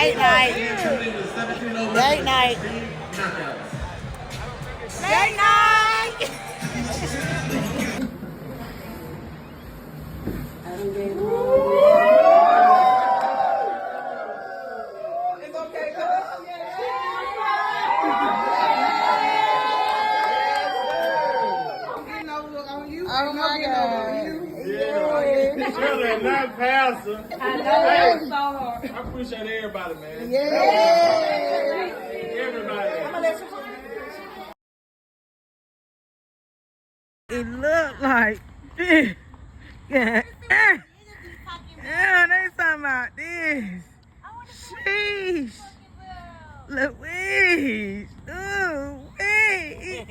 Date night. Date night. Date night. It's okay, cuz. Oh my God. Brother, not pastor. I know it's so hard. I appreciate everybody, man. Everybody. It look like this. Yeah. Yeah, they talking about this. Sheesh. Louise. Ooh, wait.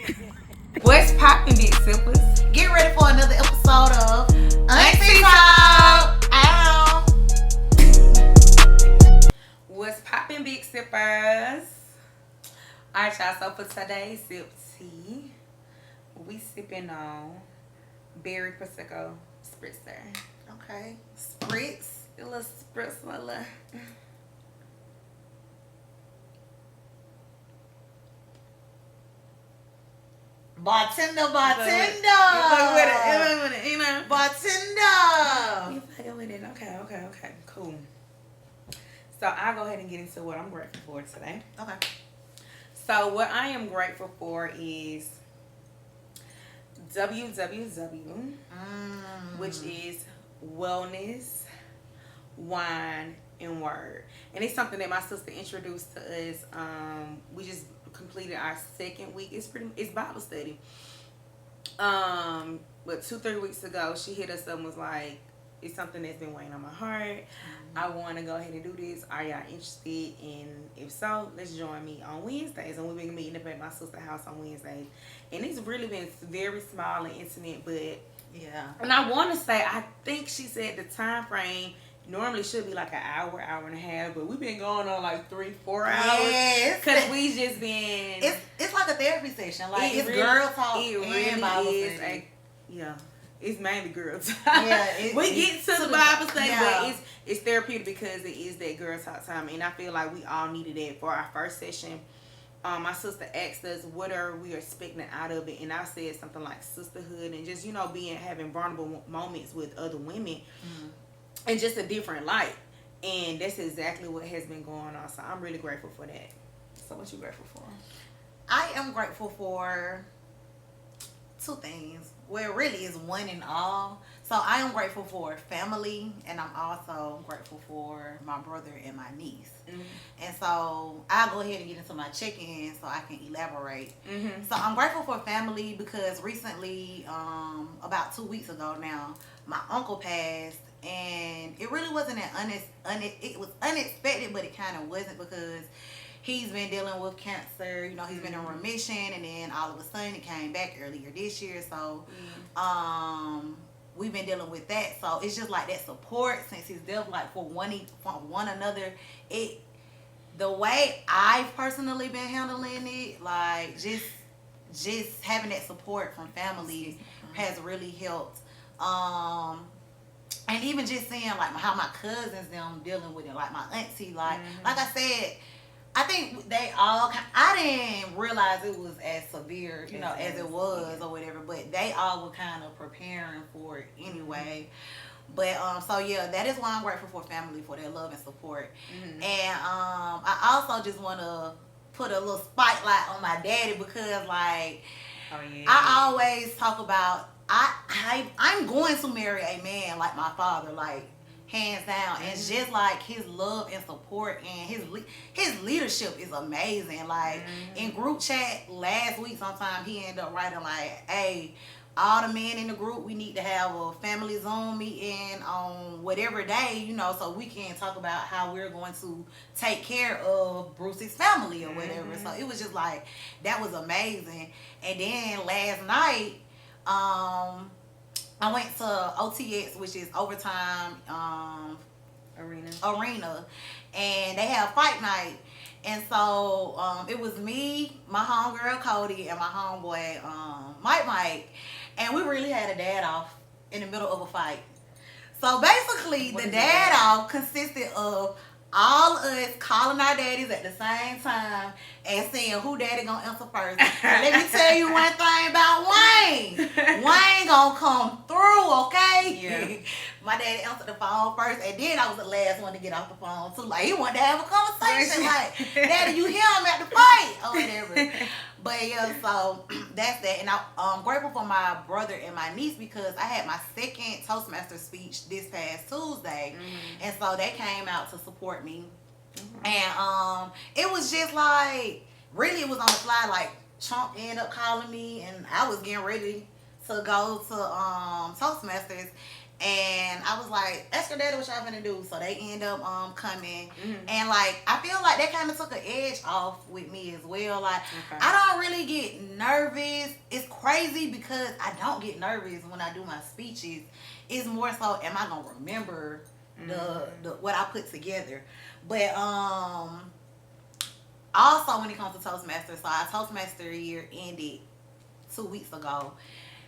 What's poppin', big sippers? Get ready for another episode of AunTEA Talk. Ow. What's poppin', big sippers? Alright, y'all. So for today's sip tea, we sipping on berry prosecco spritzer. Okay, spritz, a little spritz, a little. Bartender. You fuck with it, you know. Bartender. You fucking with it. Okay, cool. So I'll go ahead and get into what I'm grateful for today. Okay. So what I am grateful for is WWW, which is Wellness, Wine, and Word. And it's something that my sister introduced to us. We just completed our second week. It's Bible study. But 2-3 weeks ago, she hit us up and was like, it's something that's been weighing on my heart. I want to go ahead and do this. Are y'all interested? And if so, let's join me on Wednesdays. And we've been meeting up at my sister's house on Wednesdays. And it's really been very small and intimate, but yeah. And I want to say, I think she said the time frame normally should be like an hour and a half, but we've been going on like 3-4 hours. Yes. Because we just been... It's like a therapy session. Like, it's really, girl talk. It really is. Yeah. It's mainly girl talk. Yeah, we get to the Bible study, but it's therapeutic because it is that girl talk time. And I feel like we all needed that for our first session. My sister asked us what are we expecting out of it, and I said something like sisterhood and just, having vulnerable moments with other women and just a different light. And that's exactly what has been going on. So I'm really grateful for that. So what you grateful for? I am grateful for two things. Well, really is one and all. So I am grateful for family, and I'm also grateful for my brother and my niece. And so I'll go ahead and get into my check-in so I can elaborate. So I'm grateful for family because recently, about 2 weeks ago now, my uncle passed, and it really wasn't it was unexpected, but it kind of wasn't because he's been dealing with cancer. He's been in remission, and then all of a sudden it came back earlier this year. So we've been dealing with that. So it's just like that support since his death, like for one another. The way I've personally been handling it, like just having that support from family has really helped. And even just seeing like how my cousins them dealing with it, like my auntie, like I said, I think they all, I didn't realize it was as severe, as it was or whatever, but they all were kind of preparing for it anyway. But, so yeah, that is why I'm grateful for family, for their love and support. And I also just want to put a little spotlight on my daddy because, like, I always talk about, I'm going to marry a man like my father, like, hands down. And it's just like his love and support and his leadership is amazing. Like in group chat last week sometime he ended up writing like, hey, all the men in the group, we need to have a family Zoom meeting on whatever day, so we can talk about how we're going to take care of Bruce's family or whatever. So it was just like, that was amazing. And then last night, I went to OTX, which is Overtime Arena, and they have fight night. And so it was me, my homegirl Cody, and my homeboy Mike, and we really had a dad off in the middle of a fight. So basically, the dad off consisted of all of us calling our daddies at the same time and seeing who daddy gonna answer first. And let me tell you one thing about Wayne. Wayne gonna come through, okay? Yeah. My daddy answered the phone first, and then I was the last one to get off the phone too. Like, he wanted to have a conversation. Like, daddy, you hear him at the fight or whatever. But yeah, so that's that. And I'm grateful for my brother and my niece because I had my second Toastmaster speech this past Tuesday. Mm-hmm. And so they came out to support me. Mm-hmm. And it was just like, really it was on the fly. Like, Chunk ended up calling me and I was getting ready to go to Toastmasters. And I was like, ask your daddy what y'all gonna do. So they end up coming. Mm-hmm. And like, I feel like that kind of took an edge off with me as well. Like, okay. I don't really get nervous. It's crazy because I don't get nervous when I do my speeches. It's more so, am I gonna remember the what I put together? But also when it comes to Toastmasters, so our Toastmaster year ended 2 weeks ago.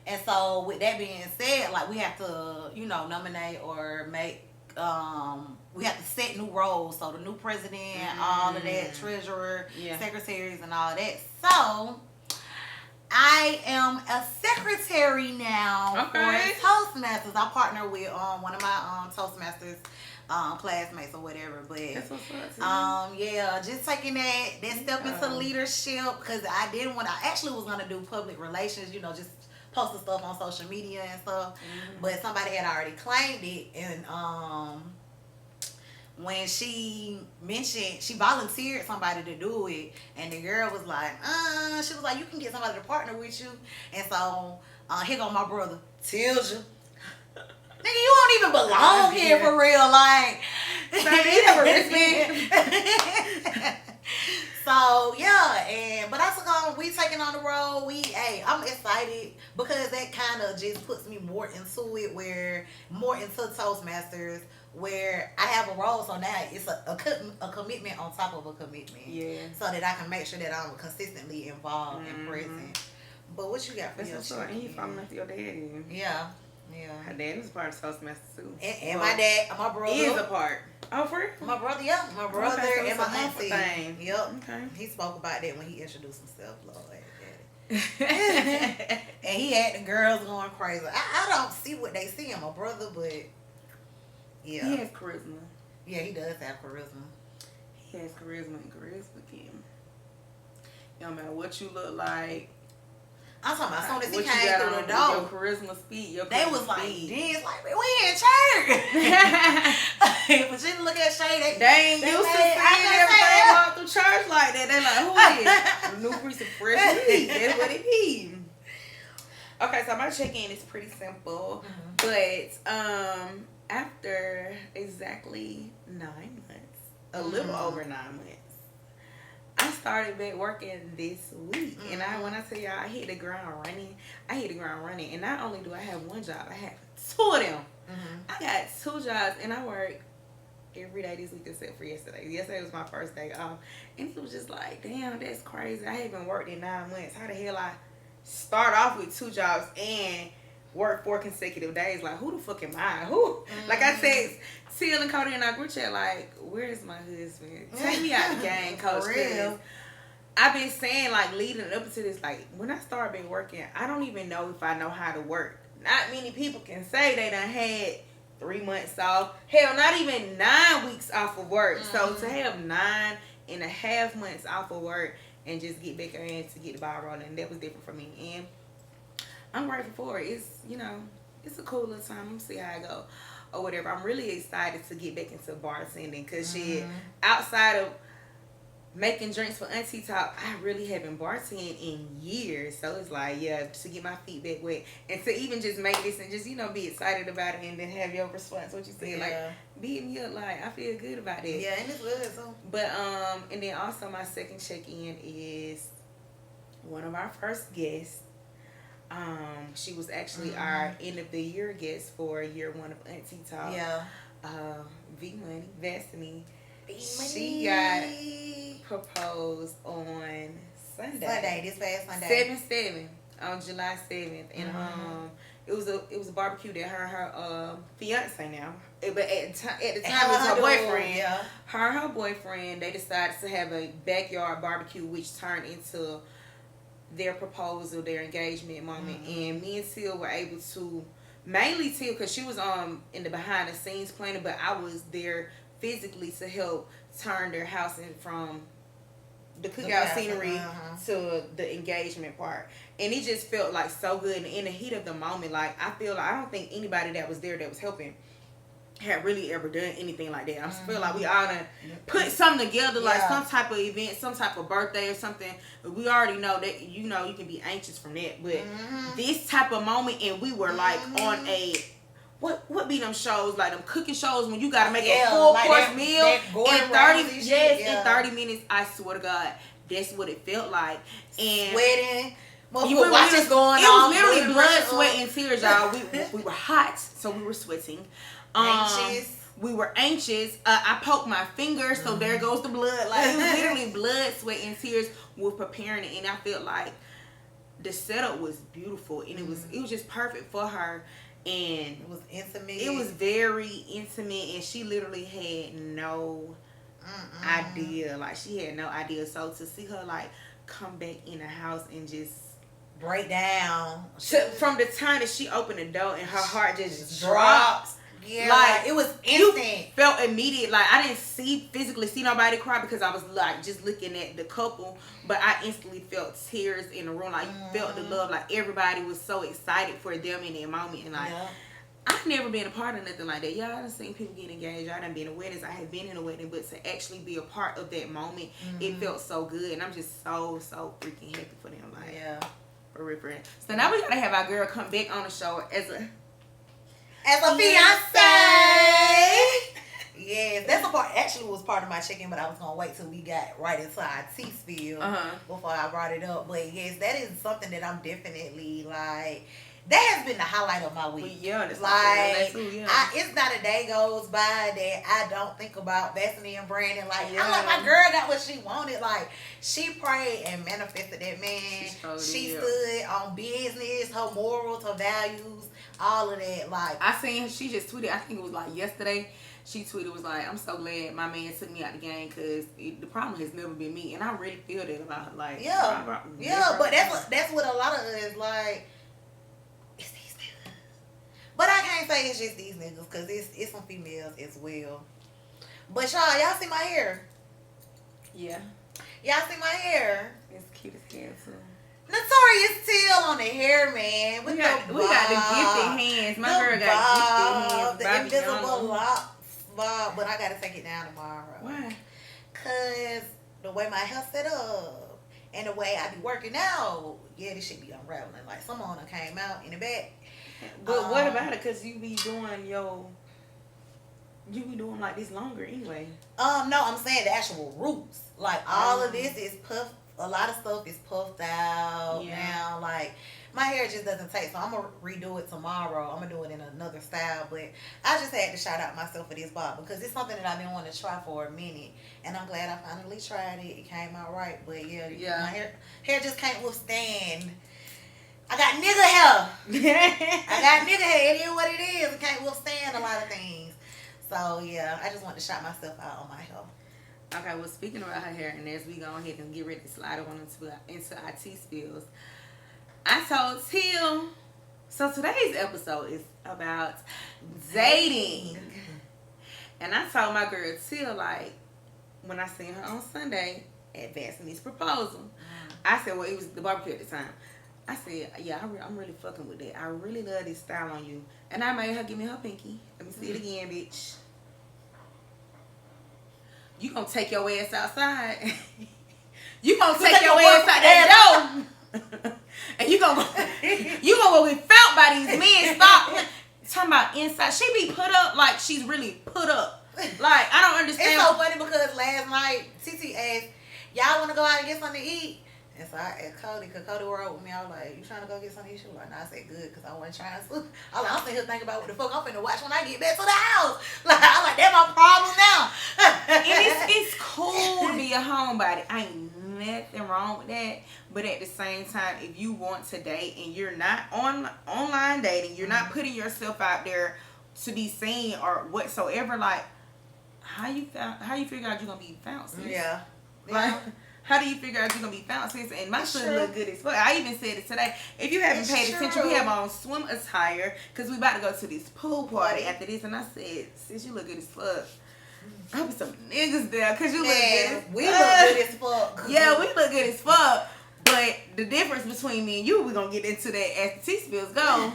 And so with that being said, like, we have to, you know, nominate or make, we have to set new roles. So the new president, all of that, treasurer, secretaries and all that. So I am a secretary now for Toastmasters. I partner with one of my Toastmasters classmates or whatever. But that's what's up, yeah, just taking that step into leadership because I actually was gonna do public relations, you know, just posting stuff on social media and stuff, but somebody had already claimed it. And when she mentioned, she volunteered somebody to do it, and the girl was like, she was like, you can get somebody to partner with you. And so here go my brother, Tilja. Nigga, you don't even belong here for real, like. So yeah, but I took on, we taking on the road. I'm excited because that kind of just puts me more into it, more into Toastmasters, where I have a role. So now it's a commitment on top of a commitment. Yeah. So that I can make sure that I'm consistently involved and present. But what you got for your child? And you following after your daddy. Yeah. Yeah. Her dad is part of Toastmasters too. And my brother is a part. Oh, for real? My brother, yeah. My brother and my auntie. Thing. Yep. Okay. He spoke about that when he introduced himself, Lord. And he had the girls going crazy. I don't see what they see in my brother, but yeah. He has charisma. Yeah, he does have charisma. He has charisma, and charisma can. It don't matter what you look like. I'm talking about as soon as he came through the door. Your charisma speed. They was like, dance like, we in church. But you look at Shay, they ain't used to seeing everybody walk through church like that. They like, who is? New priest of fresh meat. That's what it means. Okay, so my check-in is pretty simple. But after exactly 9 months, a little over 9 months, I started back working this week. And when I tell y'all I hit the ground running, And not only do I have one job, I have 2 of them. I got 2 jobs, and I work every day this week except for yesterday. Yesterday was my first day off. And he was just like, damn, that's crazy. I haven't worked in 9 months. How the hell I start off with 2 jobs and work 4 consecutive days? Like, who the fuck am I? Who? Like I said, Teal and Cody in our group chat, like, where's my husband? Take me out the game, coach. For real. I've been saying, like, leading up to this, like, when I started been working, I don't even know if I know how to work. Not many people can say they done had 3 months off. Hell, not even 9 weeks off of work. So to have 9.5 months off of work and just get back in to get the ball rolling, that was different for me. And I'm grateful for it. It's, you know, it's a cool little time. I'm gonna see how it go or whatever. I'm really excited to get back into bartending because shit, outside of making drinks for Auntie Talk, I really haven't bartended in years. So it's like, yeah, to get my feet back wet and to even just make this and just, you know, be excited about it and then have your response, what you said, like, beating me up, like, I feel good about it. Yeah, and it's good, so. But, and then also my second check-in is one of our first guests. She was actually our end of the year guest for year 1 of Auntie Talk. Yeah. V Money, Vassini. She got proposed on Sunday. This past Sunday. 7/7 on July 7th, and It was a barbecue that her fiance now, but at the time it was her boyfriend. Yeah. Her and her boyfriend, they decided to have a backyard barbecue, which turned into their proposal, their engagement moment. And me and Teal were able to, mainly Teal, because she was in the behind the scenes planning, but I was there physically to help turn their house in from the cookout scenery to the engagement part. And it just felt like so good. And in the heat of the moment, like I don't think anybody that was there that was helping had really ever done anything like that. I feel like we all done put something together, like some type of event, some type of birthday or something. But we already know that, you know, you can be anxious from that. But this type of moment, and we were like on a, what be them shows, like them cooking shows when you gotta make a full course meal in 30 in 30 minutes. I swear to God, that's what it felt like. And sweating. You were watching going on. It was literally blood, sweat, and tears, y'all. We were hot, so we were sweating. Anxious. We were anxious. I poked my finger, so there goes the blood. Like it was literally blood, sweat, and tears. We're preparing it, and I felt like the setup was beautiful, and it was just perfect for her. And it was intimate. It was very intimate, and she literally had no idea. Like she had no idea. So to see her like come back in the house and just break down from the time that she opened the door and her heart just dropped. Yeah, like it was instant. You felt immediate. Like I didn't physically see nobody cry because I was like just looking at the couple, but I instantly felt tears in the room. Like you felt the love. Like everybody was so excited for them in that moment. And like I've never been a part of nothing like that. Y'all done seen people get engaged. I done been in weddings. I have been in a wedding, but to actually be a part of that moment, it felt so good. And I'm just so freaking happy for them. Like for real. So now we gotta have our girl come back on the show as a fiance. Yes, that's a part. Actually, was part of my check-in, but I was gonna wait till we got right into our tea spill before I brought it up. But yes, that is something that I'm definitely like. That has been the highlight of my week. Well, yeah, that's like it's not a day goes by that I don't think about Bethany and Brandon. Like I'm like, my girl got what she wanted. Like she prayed and manifested that man. She stood on business, her morals, her values, all of that. Like I seen she just tweeted. I think it was like yesterday. She tweeted was like, "I'm so glad my man took me out the game because the problem has never been me," and I really feel that about her. Like but that's what a lot of us like. It's these niggas, but I can't say it's just these niggas because it's some females as well. But y'all see my hair? Yeah. Y'all see my hair? It's cute as hell too. Notorious Teal on the hair, man. We got the gifted hands. My girl got gifted hands. The invisible locks bob, but I gotta take it down tomorrow. Why? Cause the way my hair set up and the way I be working out, this shit be unraveling. Like someone came out in the back. But what about it? Cause you be doing like this longer anyway. No, I'm saying the actual roots. Like all of this is puffed. A lot of stuff is puffed out now. Like my hair just doesn't take. So I'm gonna redo it tomorrow. I'm gonna do it in another style. But I just had to shout out myself for this bob because it's something that I've been wanting to try for a minute, and I'm glad I finally tried it. It came out right. But my hair just can't withstand. I got nigga hair. I got nigga hair. It is what it is. It can't withstand a lot of things. So I just want to shout myself out on my hair. Okay, well, speaking about her hair, and as we go ahead and get ready to slide on into our tea spills, I told Teal, so today's episode is about dating. And I told my girl Teal, like, when I seen her on Sunday at Vassini's proposal, I said, well, it was the barbecue at the time. I said, I'm really fucking with that. I really love this style on you. And I made her give me her pinky. Let me see it again, bitch. You gonna take your ass outside. You gonna take your ass out that door. And you gonna be felt by these men. Stop talking about inside. She be put up like she's really put up. Like, I don't understand. It's so funny because last night, TT asked, y'all want to go out and get something to eat? And so I asked Cody, because Cody rode with me. I was like, you trying to go get something to eat? She was like, no. I said, good, because I wasn't trying to sleep. I was like, I'm sitting here thinking about what the fuck I'm finna watch when I get back to the house. Like, I'm like, that's my problem now. And it's cool to be a homebody. I ain't nothing wrong with that. But at the same time, if you want to date and you're not online dating, you're not putting yourself out there to be seen or whatsoever, like how you figure out you're gonna be found, sis? Yeah. Like, how do you figure out you're gonna be found, sis? And my son look good as fuck. I even said it today. If you haven't paid attention, we have on swim attire because we about to go to this pool party after this. And I said, sis, you look good as fuck. I hope some niggas there because you look good as fuck. We look good as fuck. Yeah, we look good as fuck. But the difference between me and you, we're gonna get into that as the tea spills go.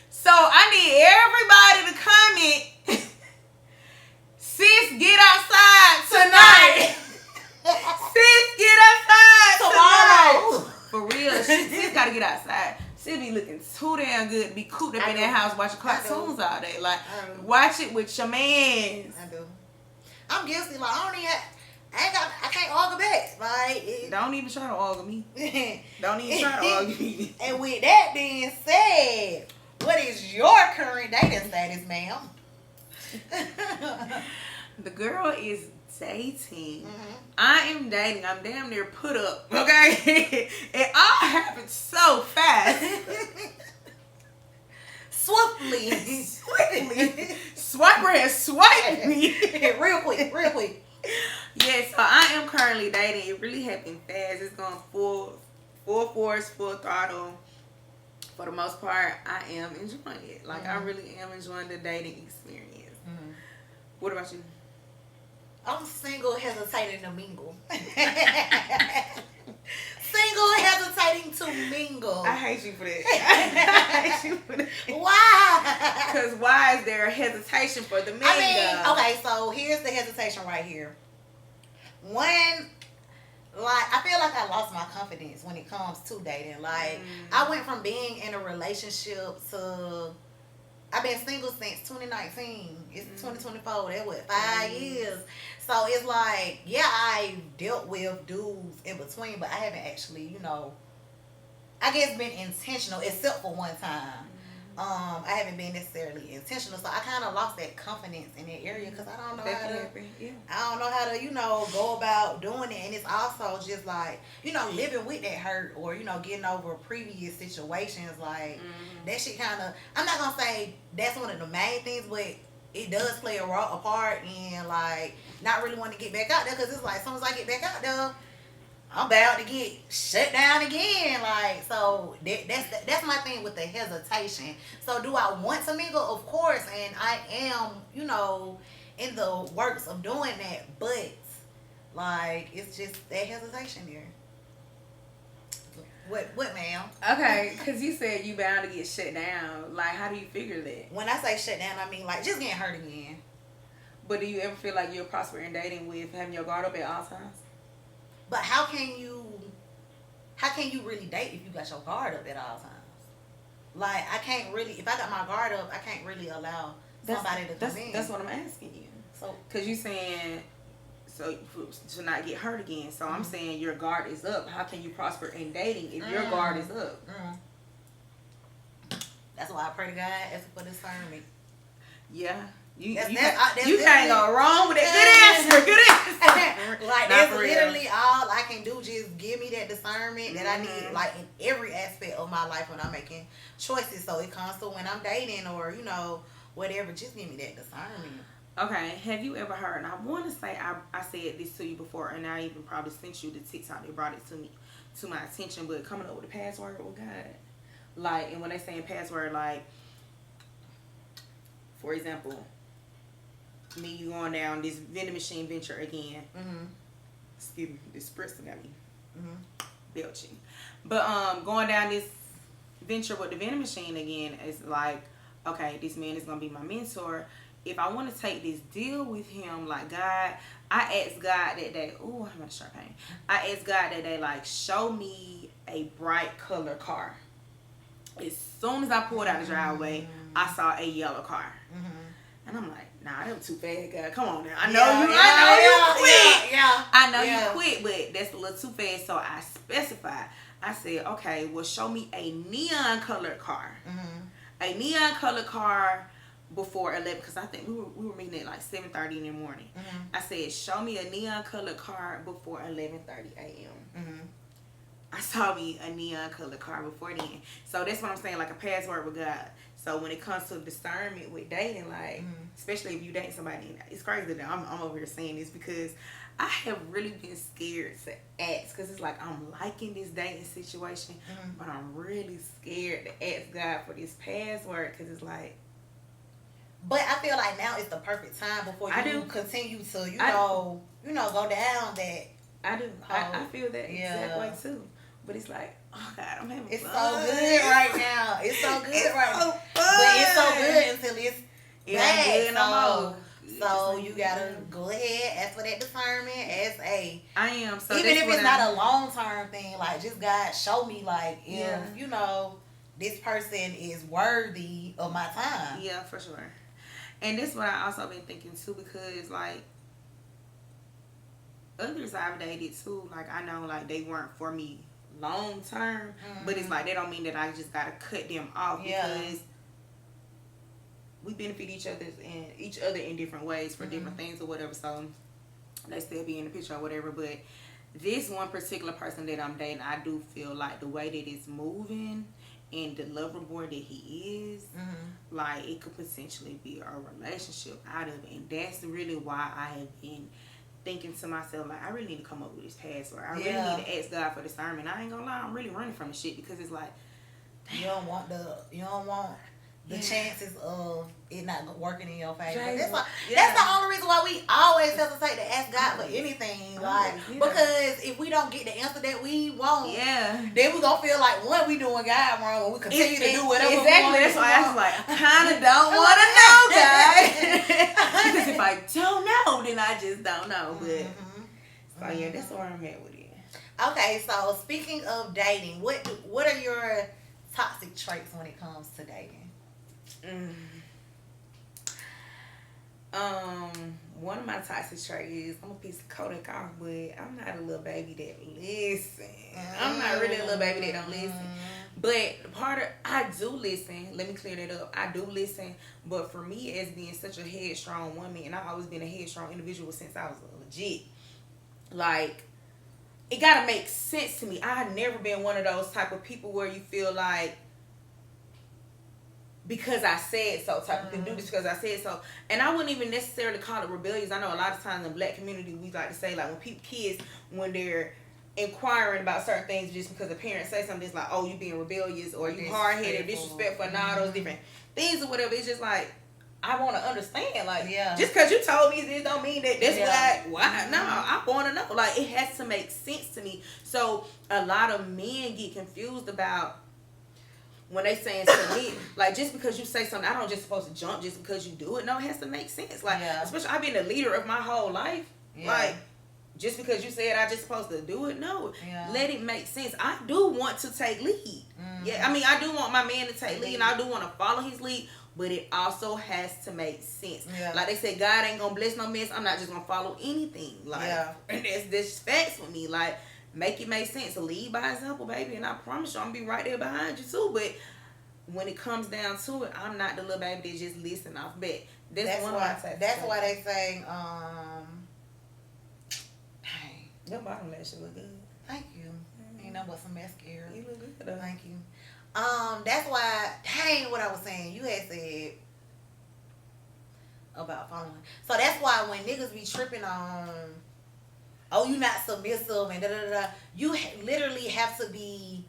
So I need everybody to comment. Sis, get outside tonight. Sis, get outside tomorrow. For real, sis gotta get outside. Sis be looking too damn good to be cooped up in that house watching cartoons all day. Like, watch it with your mans. I do. I'm guilty. Like, I can't argue back. Like, don't even try to argue me. Don't even try to argue me. And with that being said, what is your current dating status, ma'am? The girl is dating. I am dating. I'm damn near put up. Okay? It all happened so fast. Swiftly. Swiper has swiped me. real quick. Yeah, so I am currently dating. It really happened fast. It's going full force, full throttle. For the most part, I am enjoying it. Like, I really am enjoying the dating experience. What about you? I'm single, hesitating to mingle. Single, hesitating to mingle. I hate you for that. I hate you for that. Why? Because why is there a hesitation for the mingle? I mean, okay, so here's the hesitation right here. One, like, I feel like I lost my confidence when it comes to dating. Like, I went from being in a relationship to, I've been single since 2019. It's 2024. That's what, 5 years. So it's like, yeah, I dealt with dudes in between, but I haven't actually, you know, I guess been intentional, except for one time. I haven't been necessarily intentional, so I kind of lost that confidence in that area because I don't know how to. I don't know how to, you know, go about doing it, and it's also just like, you know, living with that hurt or, you know, getting over previous situations. Like that shit kind of. I'm not gonna say that's one of the main things, but it does play a part in like not really wanting to get back out there because it's like as soon as I get back out there, I'm about to get shut down again. Like, so that's my thing with the hesitation. So do I want to mingle? Of course, and I am, you know, in the works of doing that. But like, it's just that hesitation there. What, ma'am? Okay, because you said you bound to get shut down. Like, how do you figure that? When I say shut down, I mean like just getting hurt again. But do you ever feel like you'll prosper in dating with having your guard up at all times? But how can you really date if you got your guard up at all times? Like, I can't really, if I got my guard up, I can't really allow somebody to come in. That's what I'm asking you. So, because you saying so to not get hurt again. So I'm saying your guard is up. How can you prosper in dating if your guard is up? That's why I pray to God, ask for discernment. Yeah. You can't go wrong with that. Good answer. Like, that's literally all I can do. Just give me that discernment that I need, like, in every aspect of my life when I'm making choices. So it comes to when I'm dating or, you know, whatever. Just give me that discernment. Okay. Have you ever heard, and I want to say I said this to you before, and I even probably sent you the TikTok that brought it to my attention, but coming up with a password, oh God. Like, and when they saying password, like, for example, me, you going down this vending machine venture again. Excuse me, this spritzer got me belching. But going down this venture with the vending machine again is like, okay, this man is gonna be my mentor. If I want to take this deal with him, like God, I asked God that day. Ooh, I'm gonna start pain. I asked God that day, like, show me a bright color car. As soon as I pulled out the driveway, I saw a yellow car. And I'm like, nah, that was too fast, God. Come on now. I know you quit. I know you quit, but that's a little too fast. So I specified. I said, okay, well, show me a neon colored car. A neon colored car before 11, because I think we were meeting at like 7:30 in the morning. I said, show me a neon colored card before 11:30 a.m. I saw me a neon colored card before then. So that's what I'm saying, like a password with God. So when it comes to discernment with dating, like, especially if you date somebody, it's crazy that I'm over here saying this, because I have really been scared to ask, because it's like I'm liking this dating situation, but I'm really scared to ask God for this password, because it's like. But I feel like now is the perfect time before you continue to, go down that. I do. I feel that exact way too. But it's like, oh God, I'm having it's fun. so good right now. It's so good right now. Fun. But it's so good until it's bad. Good no more. So you gotta go ahead, ask for that discernment, I am. So even if it's not a long term thing, like just God show me, like if this person is worthy of my time. Yeah, for sure. And this is what I also been thinking too, because like others I've dated too, like I know like they weren't for me long term, but it's like that don't mean that I just gotta cut them off, because we benefit each other in different ways for different things or whatever. So they still be in the picture or whatever. But this one particular person that I'm dating, I do feel like the way that it's moving and the lover boy that he is, like it could potentially be a relationship out of it. And that's really why I have been thinking to myself, like, I really need to come up with this password. I really need to ask God for discernment. I ain't gonna lie, I'm really running from the shit, because it's like, you don't want the chances of it not working in your favor. That's the only reason why we always hesitate to ask God for anything. Because if we don't get the answer that we want, then we gonna feel like, one, we doing God wrong, and we continue to do whatever we want. That's why I was like, I kind of don't want to know, guys. Because if I don't know, then I just don't know. But so that's where I'm at with it. Okay, so speaking of dating, what are your toxic traits when it comes to dating? One of my toxic traits is I'm a piece of Kodak off, but I'm not a little baby that listen. I'm not really a little baby that don't listen. But I do listen. Let me clear that up. I do listen, but for me, as being such a headstrong woman, and I've always been a headstrong individual since I was legit, like, it gotta make sense to me. I've never been one of those type of people where you feel like, because I said so, type of can do this because I said so. And I wouldn't even necessarily call it rebellious. I know a lot of times in the black community, we like to say, like, when kids, when they're inquiring about certain things just because the parents say something, it's like, oh, you being rebellious, or you hard-headed, disrespectful, and all those different things or whatever. It's just like, I want to understand. Like, just because you told me this don't mean that that's why. No, I want to know. Like, it has to make sense to me. So a lot of men get confused about when they saying submit, like, just because you say something, I don't just supposed to jump just because you do it. No, it has to make sense. Like, especially I've been a leader of my whole life. Like, just because you said I just supposed to do it, no. Let it make sense. I do want to take lead. I mean, I do want my man to take lead, and I do want to follow his lead, but it also has to make sense. Like they said, God ain't gonna bless no mess. I'm not just gonna follow anything. Like, and that's facts with me. Like, make it make sense. Lead by example, baby. And I promise you, I'm gonna be right there behind you too. But when it comes down to it, I'm not the little baby that just listen off bet. That's why they say, dang, your bottom lashes look good. Thank you. Ain't no but some mascara. You look good though. Thank you. That's why, dang, what I was saying, you had said about following. So that's why when niggas be tripping on, oh, you not submissive and da-da-da-da, you literally have to be,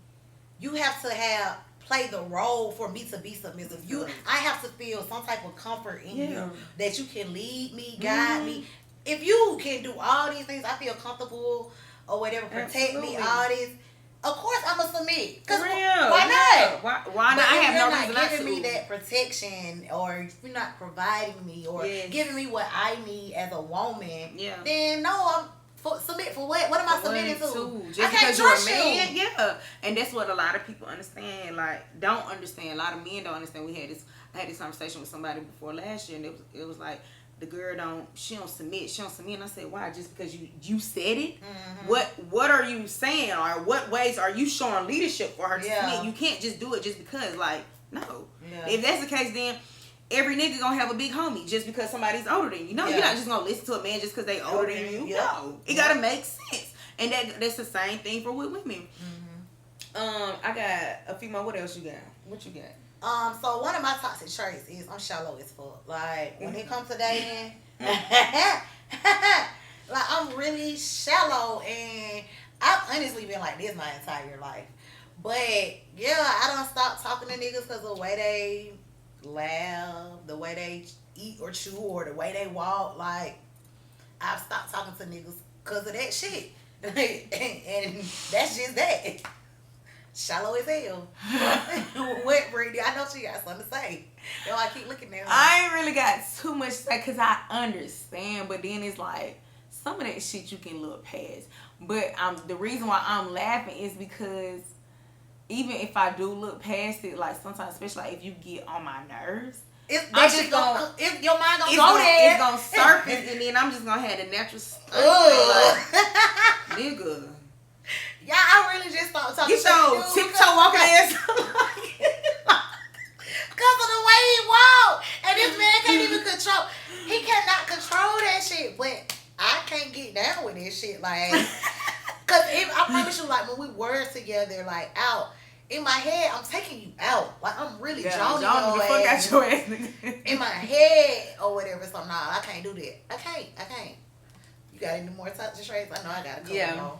play the role for me to be submissive. I have to feel some type of comfort in you, that you can lead me, guide me. If you can do all these things, I feel comfortable or whatever, protect me, all this. Of course, I'm gonna submit. Cause why not? Why not? But I if have you're no not reason giving not me that protection, or if you're not providing me, or giving me what I need as a woman, then no, I'm submit for what? What am I submitting to? Just I can't because you're trust a man, you. And that's what a lot of people understand. Like, don't understand. A lot of men don't understand. I had this conversation with somebody before last year, and it was like, the girl don't submit. And I said, why? Just because you said it? What are you saying? Or what ways are you showing leadership for her to submit? You can't just do it just because, like, no. If that's the case, then every nigga gonna have a big homie just because somebody's older than you. No, you're not just gonna listen to a man just because they older than you. No, it gotta make sense. And that's the same thing for with women. I got a few more. What else you got? What you got? So one of my toxic traits is I'm shallow as fuck. Like when it comes to dating, like I'm really shallow, and I've honestly been like this my entire life. But yeah, I don't stop talking to niggas because of the way they laugh, the way they eat or chew, or the way they walk. Like I've stopped talking to niggas because of that shit, and that's just that. Shallow as hell. What, Brittany? I know she got something to say. Yo, I keep looking at her. I ain't really got too much to say because I understand, but then it's like some of that shit you can look past. But the reason why I'm laughing is because even if I do look past it, like sometimes, especially like if you get on my nerves, if your mind gonna go there, it's gonna surface, and then I'm just gonna have the natural like, nigga. Yeah, I really just started talking to you. Tiptoe walking ass. Because of the way he walk. And this man can't even control. He cannot control that shit. But I can't get down with this shit. Like, because I promise you, like, when we were together, like, out, in my head, I'm taking you out. Like, I'm really joning your ass. Your ass. In my head or whatever. So, nah, I can't do that. I can't. You got any more toxic traits? I know I got a couple more.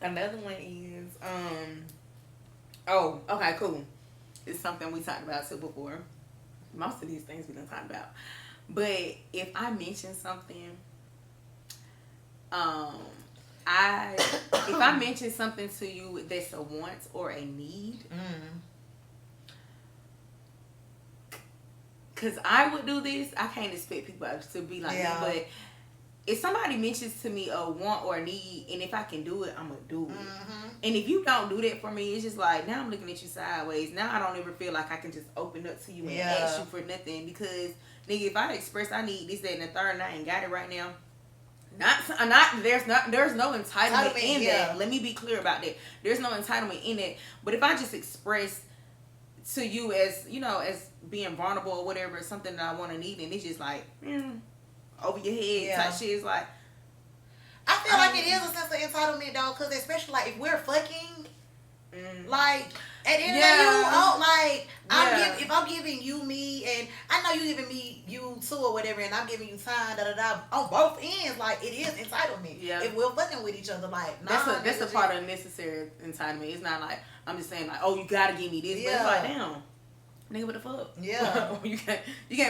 Another one is, oh, okay, cool. It's something we talked about too before. Most of these things we done talked about. But if I mention something, if I mention something to you that's a want or a need, because I would do this, I can't expect people to be like that, but if somebody mentions to me a want or a need, and if I can do it, I'm going to do it. And if you don't do that for me, it's just like, now I'm looking at you sideways. Now I don't ever feel like I can just open up to you and ask you for nothing. Because, nigga, if I express I need this, that, and the third, and I ain't got it right now, there's no entitlement in that. Let me be clear about that. There's no entitlement in it. But if I just express to you as, you know, as being vulnerable or whatever, something that I want to need, and it's just like, over your head type shit. Is like, I feel like it is a sense of entitlement though, because especially like if we're fucking, like at the end of the day, if I'm giving you me, and I know you giving me you too or whatever, and I'm giving you time, on both ends, like it is entitlement. If we're fucking with each other, like that's a part of necessary entitlement. It's not like I'm just saying like, oh, you gotta give me this, but it's like, damn. Nigga, what the fuck? Yeah. you can't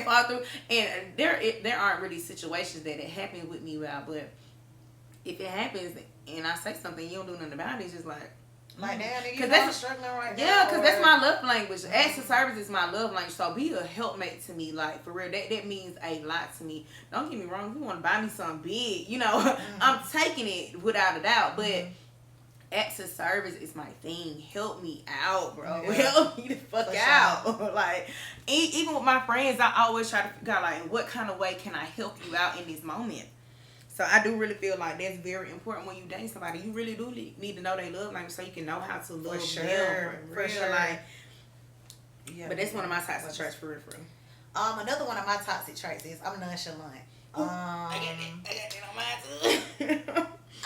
follow through. And there aren't really situations that it happens with me about, but if it happens and I say something, you don't do nothing about it, it's just like damn, nigga, you know I'm struggling right now. Yeah, because that's my love language. Acts of service is my love language. So be a helpmate to me, like for real. That means a lot to me. Don't get me wrong, if you want to buy me something big, you know, I'm taking it without a doubt. But acts of service is my thing. Help me out, bro. Help me the fuck out. Like, even with my friends, I always try to figure out, like, what kind of way can I help you out in this moment? So I do really feel like that's very important when you date somebody. You really do need to know their love language so you can know how to love them. For real. Like, but that's one of my toxic traits, for real. Another one of my toxic traits is I'm nonchalant. I got that on mine too.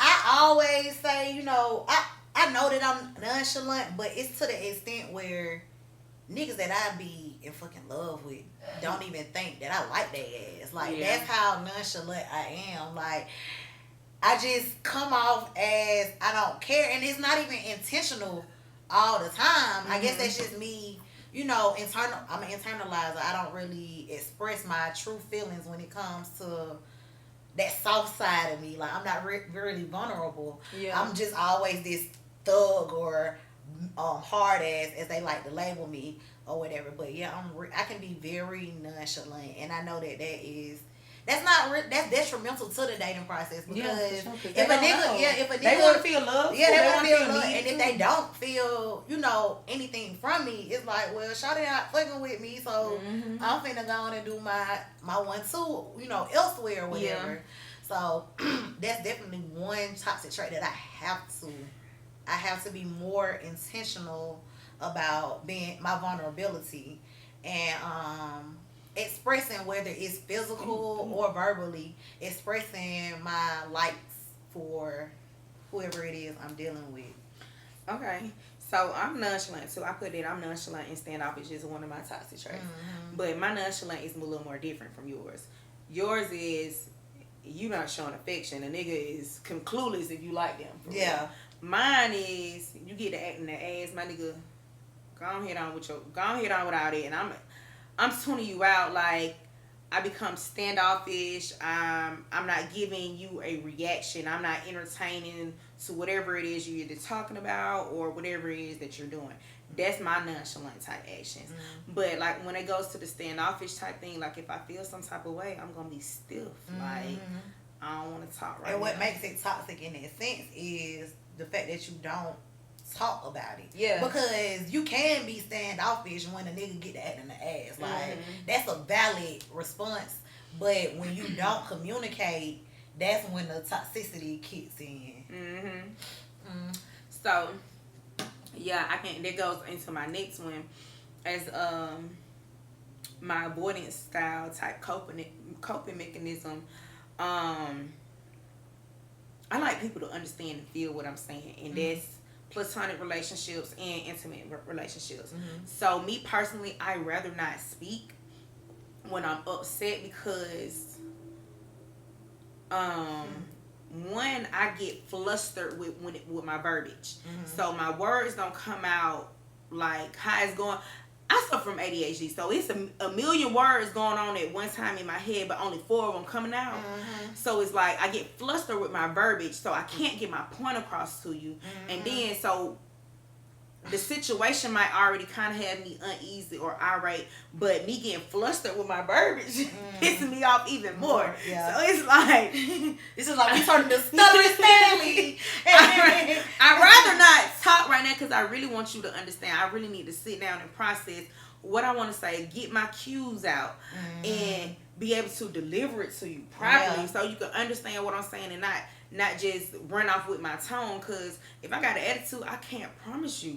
I always say, you know, I know that I'm nonchalant, but it's to the extent where niggas that I be in fucking love with don't even think that I like their ass. Like, that's how nonchalant I am. Like, I just come off as I don't care, and it's not even intentional all the time. I guess that's just me, you know, I'm an internalizer. I don't really express my true feelings when it comes to that soft side of me. Like, I'm not really vulnerable. I'm just always this thug or hard ass, as they like to label me or whatever. But I can be very nonchalant, and I know that's detrimental to the dating process, because if a nigga they want to feel love, they want to feel love, and if they don't feel, you know, anything from me, it's like, well, shawty not fucking with me, so I'm finna go on and do my 1-2, you know, elsewhere or whatever. So that's definitely one toxic trait that I have to be more intentional about being my vulnerability, and expressing, whether it's physical or verbally, expressing my likes for whoever it is I'm dealing with. Okay. So I'm nonchalant too. I put it, I'm nonchalant and standoffish is one of my toxic traits. Mm-hmm. But my nonchalant is a little more different from yours. Yours is you not showing affection. A nigga is clueless if you like them. Yeah. Mine is you get to acting the ass, my nigga. Go ahead on with all that, and I'm tuning you out. Like I become standoffish. I'm not giving you a reaction. I'm not entertaining to whatever it is you're either talking about or whatever it is that you're doing. That's my nonchalant type actions. Mm-hmm. But like when it goes to the standoffish type thing, like if I feel some type of way, I'm gonna be stiff. Mm-hmm. Like I don't want to talk right And what now. makes it toxic in that sense is the fact that you don't talk about it. Yeah. Because you can be standoffish when a nigga get to act in the ass. Like Mm-hmm. that's a valid response. But when you don't communicate, that's when the toxicity kicks in. So yeah, I can. That goes into my next one as my avoidance style type coping mechanism. I like people to understand and feel what I'm saying, and that's platonic relationships and intimate relationships. So me personally, I rather not speak when I'm upset because one, I get flustered with my verbiage. So my words don't come out like how it's going. I suffer from ADHD, so it's a million words going on at one time in my head, but only 4 of them coming out. So it's like I get flustered with my verbiage, so I can't get my point across to you. And then so the situation might already kind of have me uneasy or irate, but me getting flustered with my verbiage pissing me off even more. Yeah. So it's like This is like we turning to stuttering Stanley. I'd rather not talk right now because I really want you to understand. I really need to sit down and process what I want to say, get my cues out, and be able to deliver it to you properly so you can understand what I'm saying and not just run off with my tone. Because if I got an attitude, I can't promise you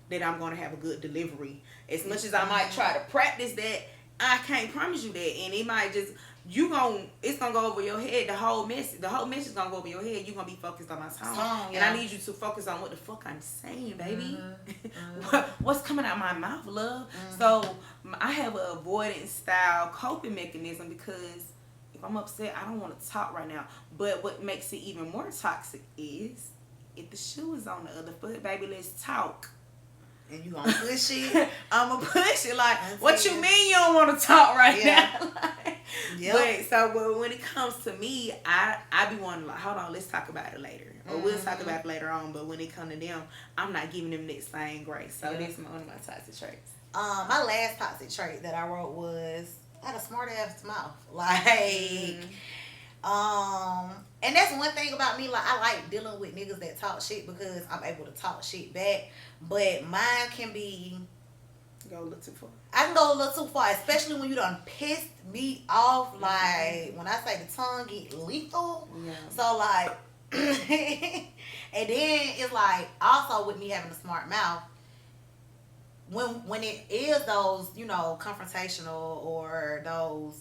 that I'm going to have a good delivery. As much as I might try to practice that, I can't promise you that. And it might just, it's going to go over your head. The whole message is going to go over your head. You're going to be focused on my tone. And I need you to focus on what the fuck I'm saying, baby. What's coming out my mouth, love? So I have an avoidance style coping mechanism because if I'm upset, I don't want to talk right now. But what makes it even more toxic is if the shoe is on the other foot, baby, let's talk. And you gonna push it? I'ma push it. Like, what you mean you don't want to talk right now? Like, but when it comes to me, I be wanting like, hold on, let's talk about it later, or we'll talk about it later on. But when it comes to them, I'm not giving them that same grace. So that's one of my toxic traits. My last toxic trait that I wrote was I had a smart ass mouth. Like, and that's one thing about me. Like, I like dealing with niggas that talk shit because I'm able to talk shit back. But mine can be Go a little too far. I can go a little too far, especially when you done pissed me off. Like when I say the tongue get lethal. Yeah. So like, and then it's like also with me having a smart mouth. When it is those, you know, confrontational or those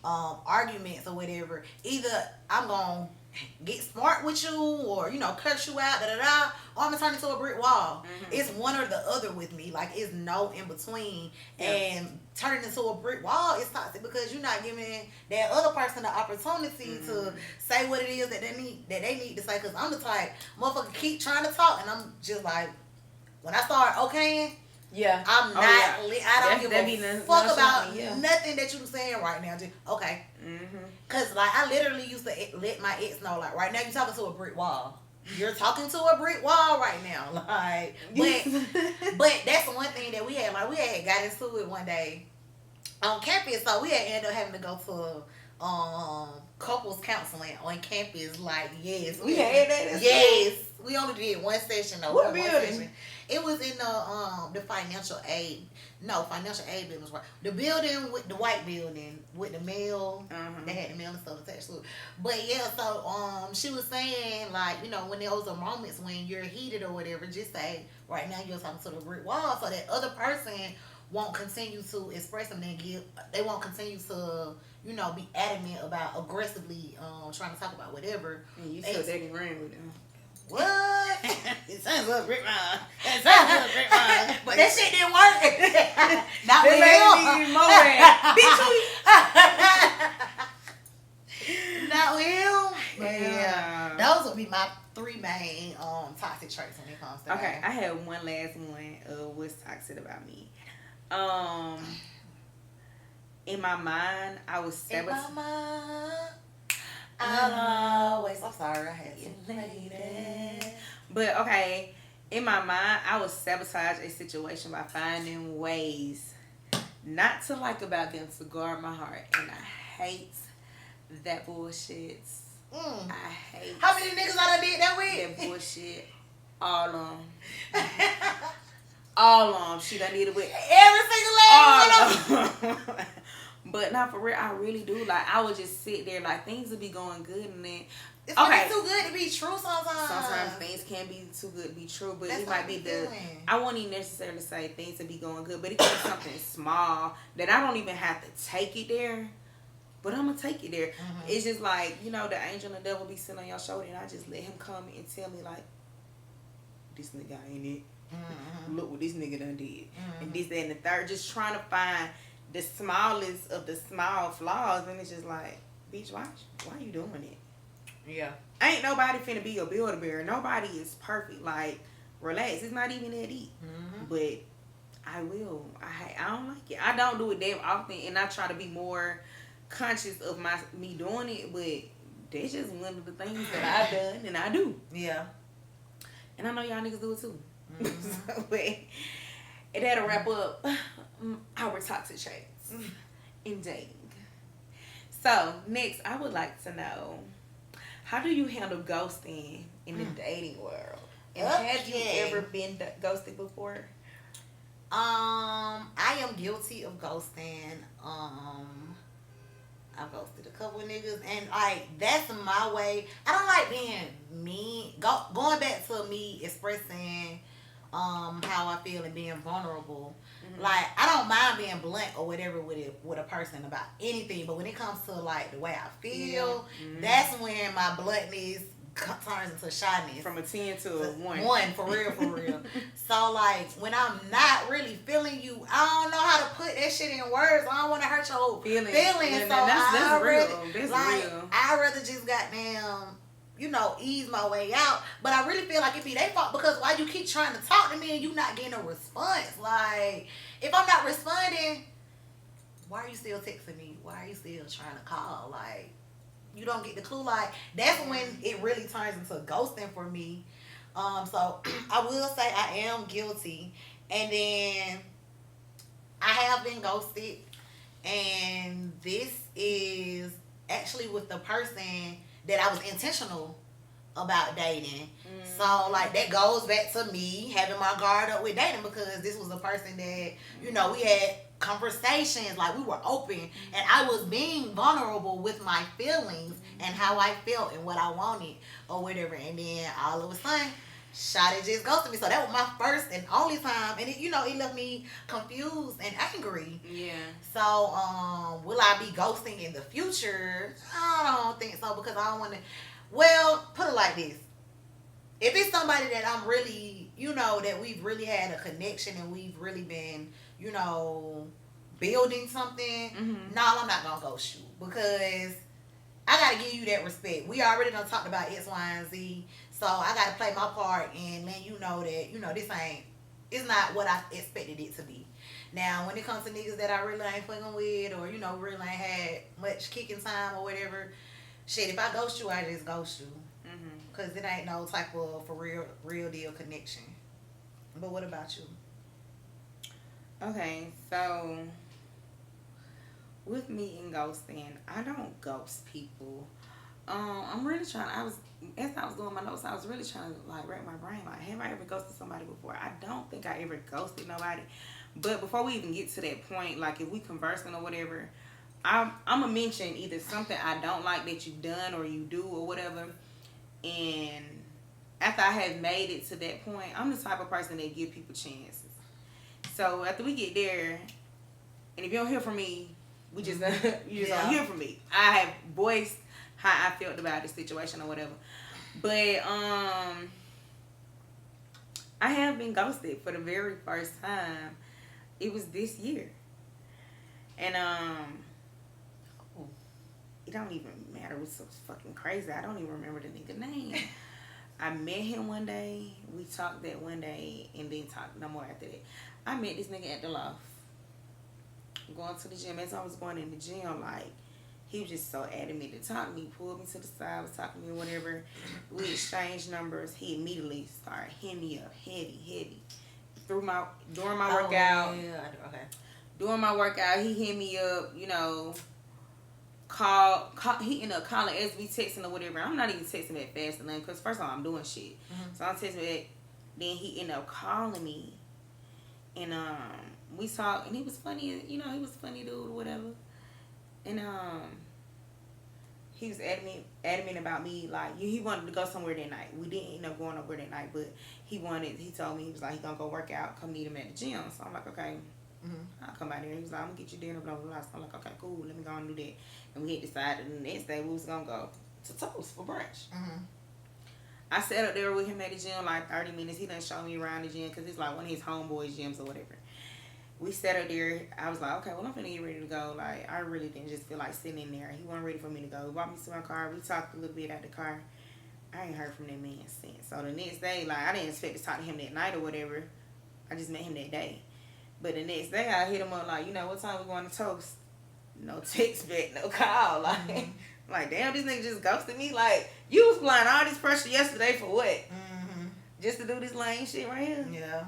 arguments or whatever, either I'm gonna get smart with you or, you know, curse you out, or I'm gonna turn into a brick wall. It's one or the other with me. Like, it's no in between. And turning into a brick wall is toxic because you're not giving that other person the opportunity to say what it is that they need to say. Because I'm the type motherfucker keep trying to talk, and I'm just like, when I start okaying, I'm not. I don't give a fuck about nothing that you saying right now. Just okay. Cause like I literally used to let my ex know, like, right now you're talking to a brick wall. You're talking to a brick wall right now. Like, but that's the one thing that we had. Like, we had got into it one day on campus, so we had ended up having to go to couples counseling on campus. Like, yes, we had that. Yes, we only did one session though. What building? It was in the financial aid. No, financial aid building was right. The building with the white building with the mail. They had the mail and stuff attached to it. But yeah, so she was saying, like, you know, when there was moments when you're heated or whatever, just say right now you're talking to the brick wall, so that other person won't continue to express them and they won't continue to, you know, be adamant about aggressively trying to talk about whatever. And you still dating ran with them. What? It sounds like grapevine. It sounds like grapevine. But that shit didn't work. Not They with made him. me even more mad. Bitch, Not with him. But Yeah. those would be my 3 main toxic traits when it comes to Okay, that. I have one last one of what's toxic about me. In my mind, I was In my sabotaging. mind, I'll always. I'm sorry, I had to. Lady. But okay, in my mind, I would sabotage a situation by finding ways not to like about them to guard my heart, and I hate that bullshit. I hate How many niggas I done did that with? that bullshit. All on, all on. She done did it with Every single last one of them. all on. But not for real. I really do. Like I would just sit there, like things would be going good, and then It's gonna be too good to be true sometimes. sometimes things can be too good to be true, but That's it what might I be be the. feeling. I won't even necessarily say things to be going good, but it can be something small that I don't even have to take it there. But I'm gonna take it there. Mm-hmm. It's just like, you know, the angel and the devil be sitting on your shoulder, and I just let him come and tell me like, this nigga ain't it. Mm-hmm. Look what this nigga done did, Mm-hmm. and this, that, and the third. Just trying to find the smallest of the small flaws, and it's just like, bitch, why you doing it? Yeah. Ain't nobody finna be your build-a-bear. Nobody is perfect. Like, relax. It's not even that deep. Mm-hmm. But I will. I don't like it. I don't do it that often, and I try to be more conscious of me doing it. But that's just one of the things that I've done and I do. Yeah. And I know y'all niggas do it too. Mm-hmm. So, but that'll wrap up our toxic traits in dating. So next, I would like to know, how do you handle ghosting in the dating world? And have you Okay. ever been ghosted before? I am guilty of ghosting. I've ghosted a couple of niggas, and like that's my way. I don't like being mean. Going back to me expressing how I feel and being vulnerable. Mm-hmm. Like I don't mind being blunt or whatever with a person about anything, but when it comes to like the way I feel, Mm-hmm. that's when my bluntness turns into shyness. From a 10 to a 1. One, for real. So, like, when I'm not really feeling you, I don't know how to put that shit in words. I don't want to hurt your feelings. Yeah, So, that's real. That's like, real. I'd rather just goddamn, you know, ease my way out. But I really feel like it be their fault because why you keep trying to talk to me and you not getting a response? Like, if I'm not responding, why are you still texting me? Why are you still trying to call? Like, you don't get the clue. Like, that's when it really turns into ghosting for me. So I will say I am guilty. And then I have been ghosted. And this is actually with the person that I was intentional about dating. So, like, that goes back to me having my guard up with dating because this was a person that, you know, we had conversations, like we were open, and I was being vulnerable with my feelings and how I felt and what I wanted or whatever. And then all of a sudden, Shawty just ghosted me. So that was my first and only time, and it, you know, it left me confused and angry. Yeah. So, will I be ghosting in the future? I don't think so because I don't want to. Well, put it like this. If it's somebody that I'm really, you know, that we've really had a connection and we've really been, you know, building something, no, I'm not going to ghost you because I got to give you that respect. We already done talked about X, Y, and Z. So I got to play my part and let you know that, you know, it's not what I expected it to be. Now, when it comes to niggas that I really ain't fucking with or, you know, really ain't had much kicking time or whatever, shit, if I ghost you, I just ghost you. Because it ain't no type of for real deal connection. But what about you? Okay, so with me and ghosting, I don't ghost people. I'm really trying. As I was doing my notes, I was really trying to like rack my brain. Like, have I ever ghosted somebody before? I don't think I ever ghosted nobody. But before we even get to that point, like if we conversing or whatever, I'm gonna mention either something I don't like that you've done or you do or whatever. And after I have made it to that point, I'm the type of person that give people chances. So after we get there, and if you don't hear from me, we just you just don't hear from me. I have voiced how I felt about the situation or whatever. But I have been ghosted for the very first time. It was this year. And it don't even matter. It was so fucking crazy. I don't even remember the nigga name. I met him one day. We talked that one day and then talked no more after that. I met this nigga at the loft. Going to the gym. As I was going in the gym, like, he was just so adamant to talk to me. Pulled me to the side, was talking to me, whatever. We exchanged numbers. He immediately started hitting me up, heavy. During my workout. Yeah, okay. During my workout, he hit me up, you know, he ended up calling as we texting or whatever. I'm not even texting that fast enough because first of all, I'm doing shit. So I'm texting back. Then he ended up calling me. And we talked, and he was funny, you know, he was a funny dude or whatever. And he was adamant about me, like, he wanted to go somewhere that night. We didn't end up going nowhere that night, but he told me, he was like, he gonna go work out, come meet him at the gym. So I'm like, okay, I'll come out there. He was like, I'm gonna get you dinner, blah, blah, blah. So I'm like, okay, cool, let me go and do that. And we had decided the next day we was gonna go to Toast for brunch. I sat up there with him at the gym like 30 minutes. He done show me around the gym because it's like one of his homeboys gyms or whatever. We sat up there. I was like, okay, well, I'm finna get ready to go. Like, I really didn't just feel like sitting in there. He wasn't ready for me to go. He walked me to my car. We talked a little bit at the car. I ain't heard from that man since. So the next day, like, I didn't expect to talk to him that night or whatever. I just met him that day. But the next day, I hit him up like, you know, what time we going to Toast? No text back, no call. Like, like, damn, this nigga just ghosted me. Like, you was applying all this pressure yesterday for what? Just to do this lame shit right here? Yeah.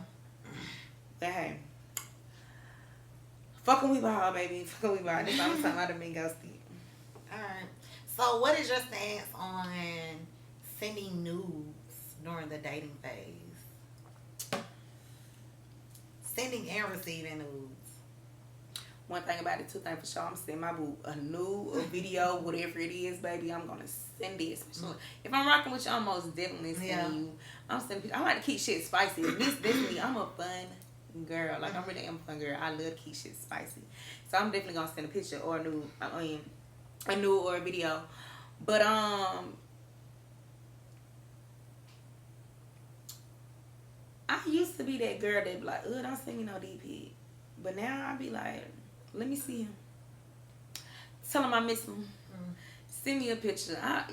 But hey. Fucking we ball, baby. Fucking we ball. This is the only time I've been ghosted. Alright. So what is your stance on sending nudes during the dating phase? Sending and receiving nudes. One thing about it, two things for sure, I'm sending my boo a nude, a video, whatever it is, baby, I'm gonna send it. Especially if I'm rocking with you, I'm most definitely sending you. I'm sending. I like to keep shit spicy. This me. I'm a fun girl. Like, I really am a fun girl. I love to keep shit spicy. So I'm definitely gonna send a picture or a nude. A nude or a video. But I used to be that girl that be like, don't send me no DP. But now I be like, let me see him. Tell him I miss him. Send me a picture. I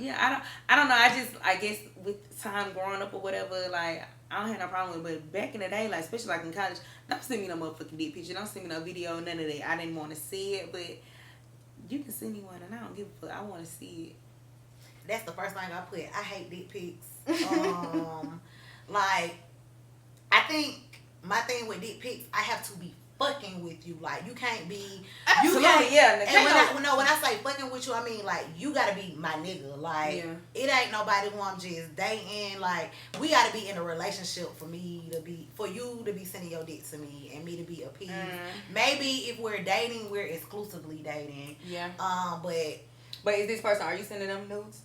don't know. I guess with time growing up or whatever, like, I don't have no problem with it. But back in the day, like, especially like in college, don't send me no motherfucking dick picture. Don't send me no video, none of that. I didn't want to see it, but you can send me one and I don't give a fuck. I want to see it. That's the first thing I put. I hate dick pics. Like, I think my thing with dick pics, I have to be fucking with you. Like, you can't be. Absolutely, you can't, yeah. And when I say fucking with you, I mean, like, you gotta be my nigga. Like, it ain't nobody who I'm just dating. Like, we gotta be in a relationship for you to be sending your dick to me and me to be appeased. Maybe if we're dating, we're exclusively dating. Yeah. But is this person? Are you sending them nudes?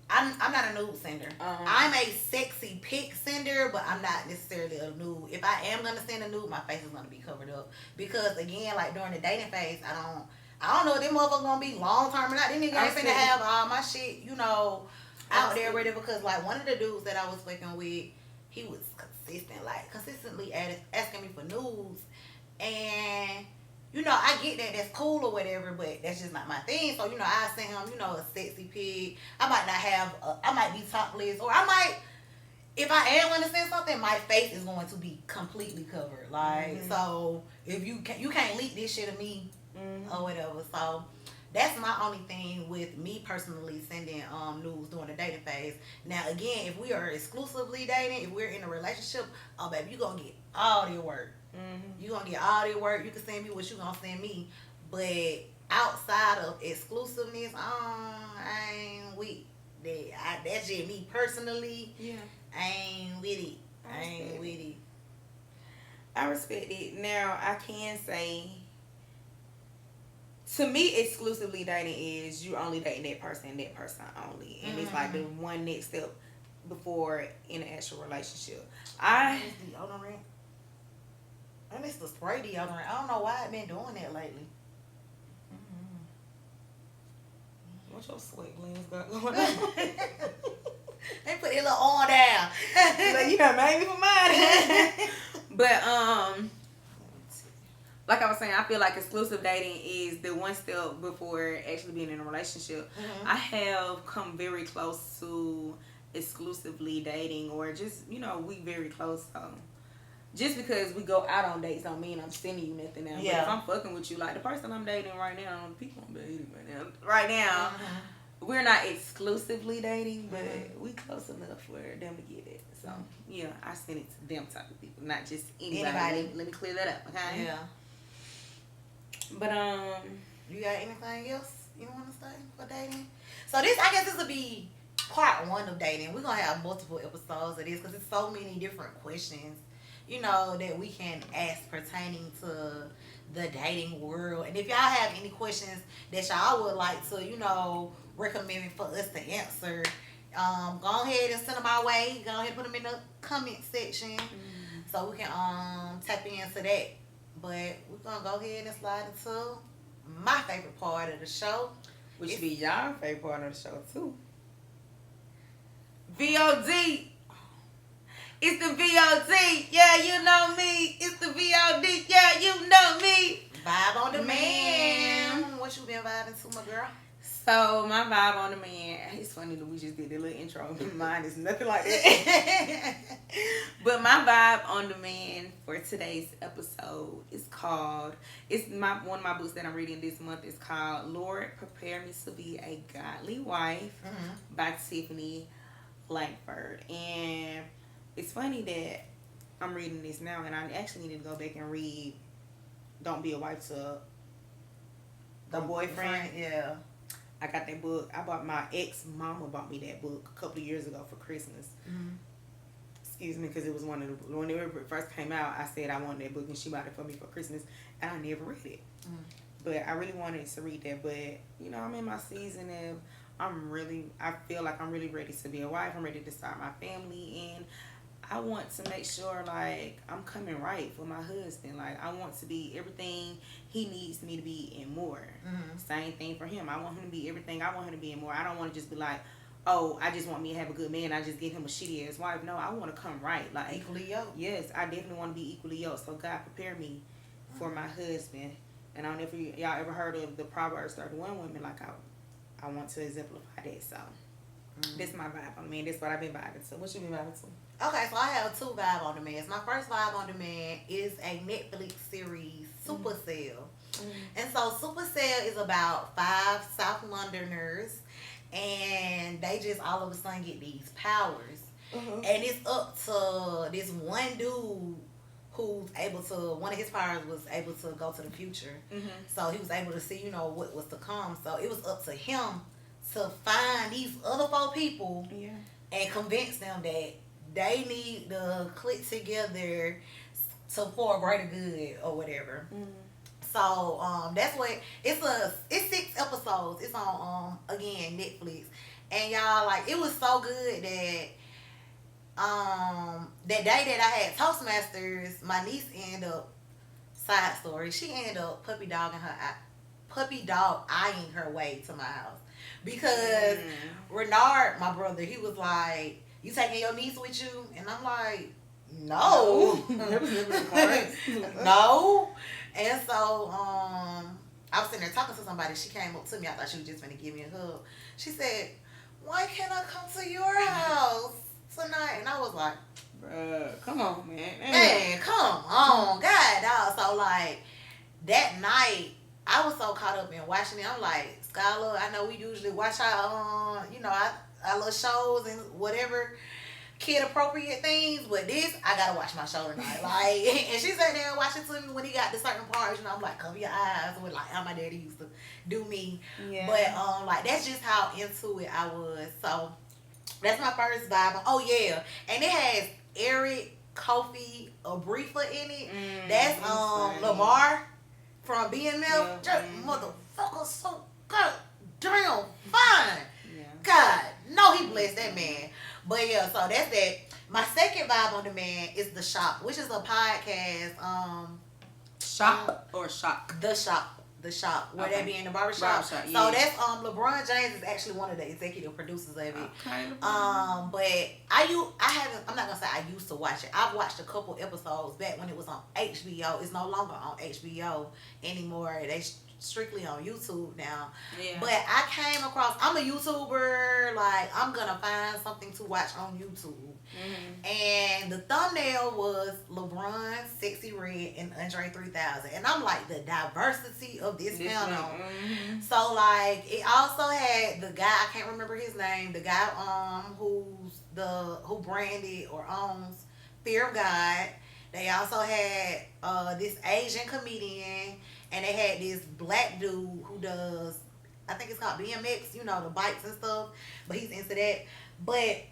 I'm not a nude sender. I'm a sexy pic sender, but I'm not necessarily a nude. If I am gonna send a nude, my face is gonna be covered up because, again, like, during the dating phase, I don't know if them motherfuckers gonna be long term or not. Them niggas ain't finna have all my shit, you know, out there ready, because, like, one of the dudes that I was fucking with, he was consistently asking me for nudes, and, you know, I get that that's cool or whatever, but that's just not my thing. So, you know, I send him, you know, a sexy pic. I might be topless, or I might, if I am going to send something, my face is going to be completely covered. Like, so if you can't leak this shit to me or whatever. So that's my only thing with me personally sending nudes during the dating phase. Now, again, if we are exclusively dating, if we're in a relationship, oh, baby, you going to get all your work. You gonna get all the work. You can send me what you gonna send me, but outside of exclusiveness, I ain't with that. That's just me personally. Yeah, I ain't with it. I ain't with it. I respect it. Now, I can say, to me, exclusively dating is you only dating that person only, and it's like the one next step before in an actual relationship. I miss the spray deodorant. I don't know why I've been doing that lately. What's your sweat glands got going on? They put that little on down. Like, you done made me for mine. But like I was saying, I feel like exclusive dating is the one step before actually being in a relationship. Mm-hmm. I have come very close to exclusively dating, or just, you know, we very close. So just because we go out on dates don't mean I'm sending you nothing now. Yeah. But if I'm fucking with you, like the person I'm dating right now, the people I'm dating right now, we're not exclusively dating, but we close enough for them to get it. So yeah, I send it to them type of people, not just anybody. Let me clear that up, okay? Yeah. But you got anything else you want to say for dating? So this, I guess, this will be part 1 of dating. We're gonna have multiple episodes of this because there's so many different questions, you know, that we can ask pertaining to the dating world. And if y'all have any questions that y'all would like to, you know, recommend for us to answer, go ahead and send them our way. Go ahead and put them in the comment section so we can tap into that. But we're gonna go ahead and slide into my favorite part of the show, which should be y'all favorite part of the show too. VOD. It's the VOD. Yeah, you know me. It's the VOD. Yeah, you know me. Vibe on demand. What you been vibing to, my girl? So my vibe on demand. It's funny that we just did that little intro. Mine is nothing like that. But my vibe on demand for today's episode is called. One of my books that I'm reading this month is called "Lord, Prepare Me to Be a Godly Wife" by Tiffany Langford. And it's funny that I'm reading this now, and I actually need to go back and read "Don't Be a Wife to a Boyfriend." Yeah. I got that book. My ex-mama bought me that book a couple of years ago for Christmas. Excuse me, because it was when it first came out, I said I wanted that book, and she bought it for me for Christmas, and I never read it. But I really wanted to read that. But, you know, I'm in my season of, I feel like I'm really ready to be a wife. I'm ready to start my family, and I want to make sure, like, I'm coming right for my husband. Like, I want to be everything he needs me to be and more. Same thing for him. I want him to be everything I want him to be and more. I don't want to just be like, oh, I just want me to have a good man. I just get him a shitty ass wife. No, I want to come right. Like, equally yoked. Yes, I definitely want to be equally yoked. So God prepare me for my husband. And I don't know if y'all ever heard of the Proverbs 31 women. Like, I want to exemplify that. So this is my vibe on demand. This is what I've been vibing to. What you been vibing to? Okay, so I have 2 vibe on demand. My first vibe on demand is a Netflix series, Supercell. And so Supercell is about 5 South Londoners, and they just all of a sudden get these powers. And it's up to this one dude who's able to, one of his powers was able to go to the future. So he was able to see, you know, what was to come. So it was up to him to find these other 4 people and convince them that they need to click together for a greater good or whatever. So that's what it's 6 episodes. It's on again Netflix. And y'all, like, it was so good that that day that I had Toastmasters, my niece ended up, side story, she ended up puppy dog eyeing her way to my house. Because Renard, my brother, he was like, "You taking your niece with you?" And I'm like, "No." No. And so I was sitting there talking to somebody. She came up to me. I thought she was just going to give me a hug. She said, "Why can't I come to your house tonight?" And I was like, bruh, come on, man. Man, come on. God, dog. So, like, that night, I was so caught up in watching it. I'm like, Skylar, I know we usually watch our, you know, our little shows and whatever kid appropriate things, but this, I gotta watch my show tonight. Like, and she sat there and watched it to me when he got to certain parts, you know, I'm like, cover your eyes, with like how my daddy used to do me. Yeah. But like, that's just how into it I was. So that's my first vibe. Oh yeah, and it has Eric, Kofi, Abrifa in it. That's Lamar from BMF. Just motherfucker, so god damn fine. God, no, he blessed that man. But yeah, so that's that. My second vibe on demand is The Shop, which is a podcast Shop or shock? The shop where Okay. they be in the barbershop. Barbershop, So yeah. that's LeBron James is actually one of the executive producers of it. Okay. But I'm not gonna say I used to watch it. I've watched a couple episodes back when it was on HBO. It's no longer on HBO anymore. They strictly on YouTube now. Yeah. But I came across, I'm a YouTuber, like I'm gonna find something to watch on YouTube. And the thumbnail was LeBron, Sexy Red, and Andre 3000. And I'm like, the diversity of this panel. So like, it also had the guy, I can't remember his name, the guy who branded or owns Fear of God. They also had this Asian comedian, and they had this black dude who does, I think it's called BMX, you know, the bikes and stuff, but he's into that. But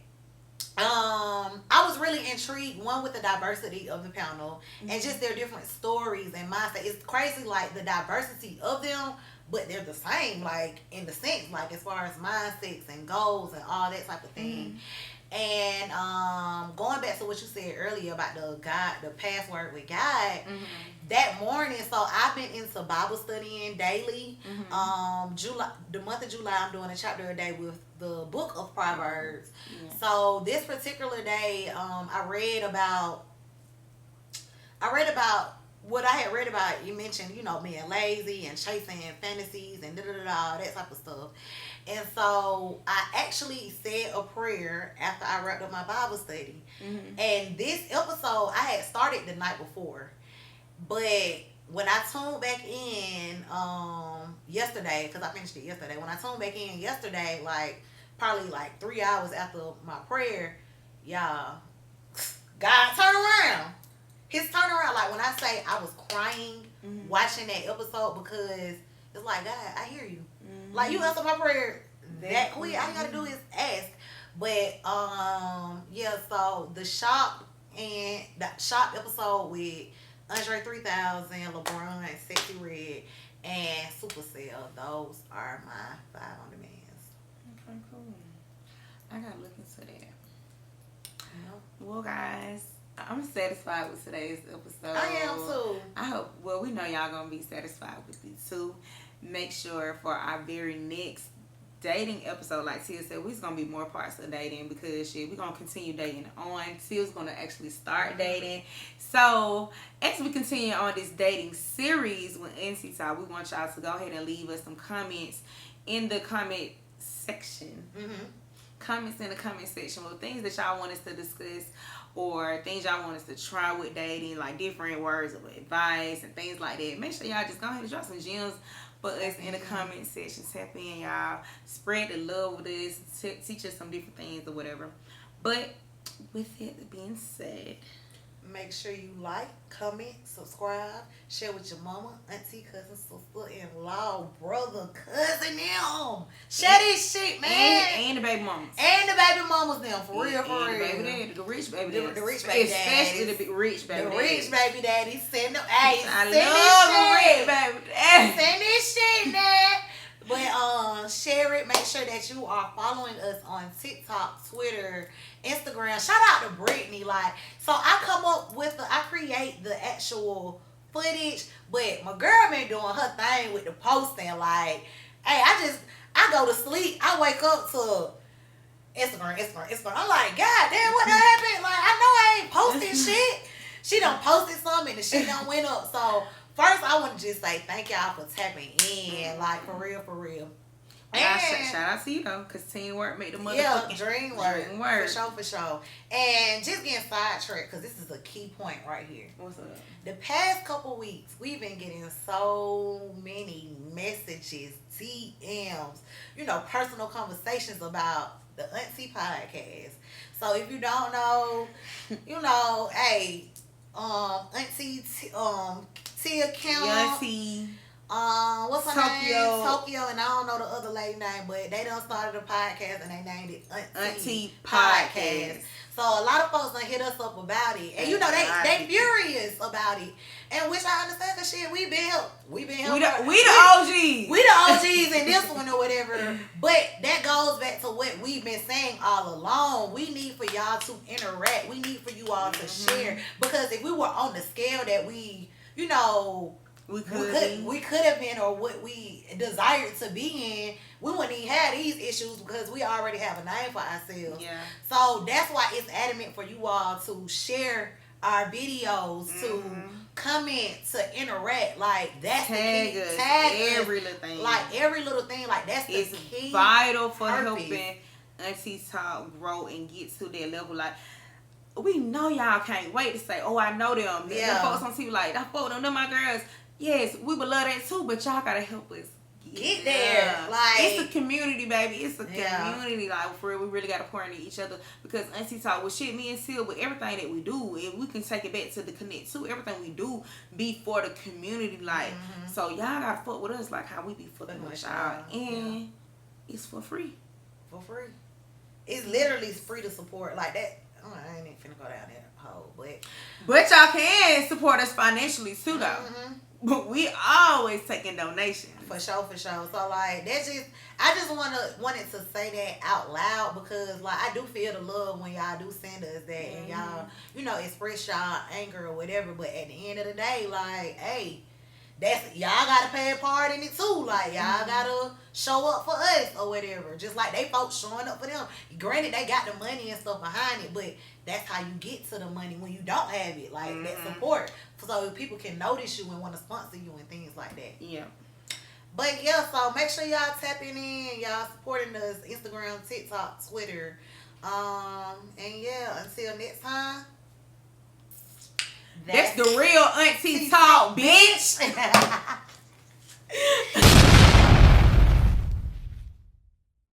I was really intrigued, one, with the diversity of the panel and just their different stories and mindset. It's crazy, like, the diversity of them, but they're the same, like, in the sense, like, as far as mindsets and goals and all that type of thing. And going back to what you said earlier about the password with God, that morning, so I've been into Bible studying daily. The month of July, I'm doing a chapter a day with the book of Proverbs. So this particular day, I read about what I had read about. You mentioned, you know, being lazy and chasing fantasies and that type of stuff. And so I actually said a prayer after I wrapped up my Bible study. And this episode I had started the night before. But when I tuned back in yesterday, because I finished it yesterday, when I tuned back in yesterday, like probably like 3 hours after my prayer, y'all, God turned around. His turnaround, like when I say I was crying watching that episode, because it's like, God, I hear you. Like, you answer my prayer that quick. All you gotta do is ask. But yeah, so the shop episode with Andre 3000, LeBron, Sexy Red, and Supercell, those are my 5 on demands. Okay, cool. I gotta look into that. Well, guys, I'm satisfied with today's episode. I am too. I hope, well, we know y'all gonna be satisfied with it too. Make sure for our very next dating episode, like Tia said, we're gonna be more parts of dating, because we're gonna continue dating on. Tia's gonna actually start dating. So as we continue on this dating series with NC Talk, we want y'all to go ahead and leave us some comments in the comment section. Comments in the comment section with things that y'all want us to discuss, or things y'all want us to try with dating, like different words of advice and things like that. Make sure y'all just go ahead and drop some gems for us in the comment section. Tap in, y'all. Spread the love with us. Teach us some different things or whatever. But with it being said, make sure you like, comment, subscribe, share with your mama, auntie, cousin, sister-in-law, brother, cousin, them. Share this shit, man. And the baby mamas. And the baby mamas, them. For real, for and real. The baby daddy, the rich baby daddy. The rich baby daddies. Especially the rich baby daddy. The rich baby daddy. Send them. Hey, I send love this the shit. rich baby daddy. Send this shit, man. But share it. Make sure that you are following us on TikTok, Twitter, Instagram. Shout out to Brittany. Like, so I create the actual footage, but my girl been doing her thing with the posting. Like, hey, I go to sleep. I wake up to Instagram. I'm like, God damn, what happened? Like, I know I ain't posting shit. She done posted something and the shit done went up. So first, I want to just say thank y'all for tapping in, like, for real, for real. And shout out to you though, because teamwork make the motherfucking dream work. For sure. And just getting sidetracked, because this is a key point right here. What's up? The past couple weeks, we've been getting so many messages, DMs, personal conversations about the AunTEA podcast. So if you don't know, hey, AunTEA Tia Count. What's her name? Tokyo, and I don't know the other lady name, but they done started a podcast and they named it AunTEA Podcast. So a lot of folks done hit us up about it, and they furious about it, and which I understand, cause shit, we been helped. We the OGs. We the OGs in this one or whatever. But that goes back to what we've been saying all along. We need for y'all to interact. We need for you all to share, because if we were on the scale that we you know, we could have been or what we desired to be in, we wouldn't even have these issues because we already have a name for ourselves. Yeah. So that's why it's adamant for you all to share our videos, to comment, to interact. Like that's tag the key. us, Tag every little thing. Like every little thing. Like that's the It's key. vital for purpose. helping Auntie Talk grow and get to that level. Like, we know y'all can't wait to say, oh, I know them. Yeah. The folks on TV like, I fuck them my girls. Yes, we would love that too, but y'all gotta help us get there. Like, it's a community, baby. It's a Yeah. community. Like, for real, we really gotta pour into each other because Auntie Talk with shit, me and Sil, with everything that we do, and we can take it back to the connect too. Everything we do be for the community. Like, so y'all gotta fuck with us like how we be fucking with y'all, and it's for free. For free. It's literally free to support. Like that. Oh, I ain't even finna go down that hole, But y'all can support us financially too, though. But we always taking donations. For sure. So like that's just, I just wanted to say that out loud because like I do feel the love when y'all do send us that and y'all, you know, express y'all anger or whatever. But at the end of the day, like, hey, that's y'all gotta play a part in it too. Like y'all gotta show up for us or whatever. Just like they folks showing up for them. Granted, they got the money and stuff behind it, but that's how you get to the money when you don't have it. Like that support, so people can notice you and want to sponsor you and things like that. Yeah. But yeah, so make sure y'all tapping in, y'all supporting us, Instagram, TikTok, Twitter. And yeah, until next time. That's the real Auntie Talk, bitch.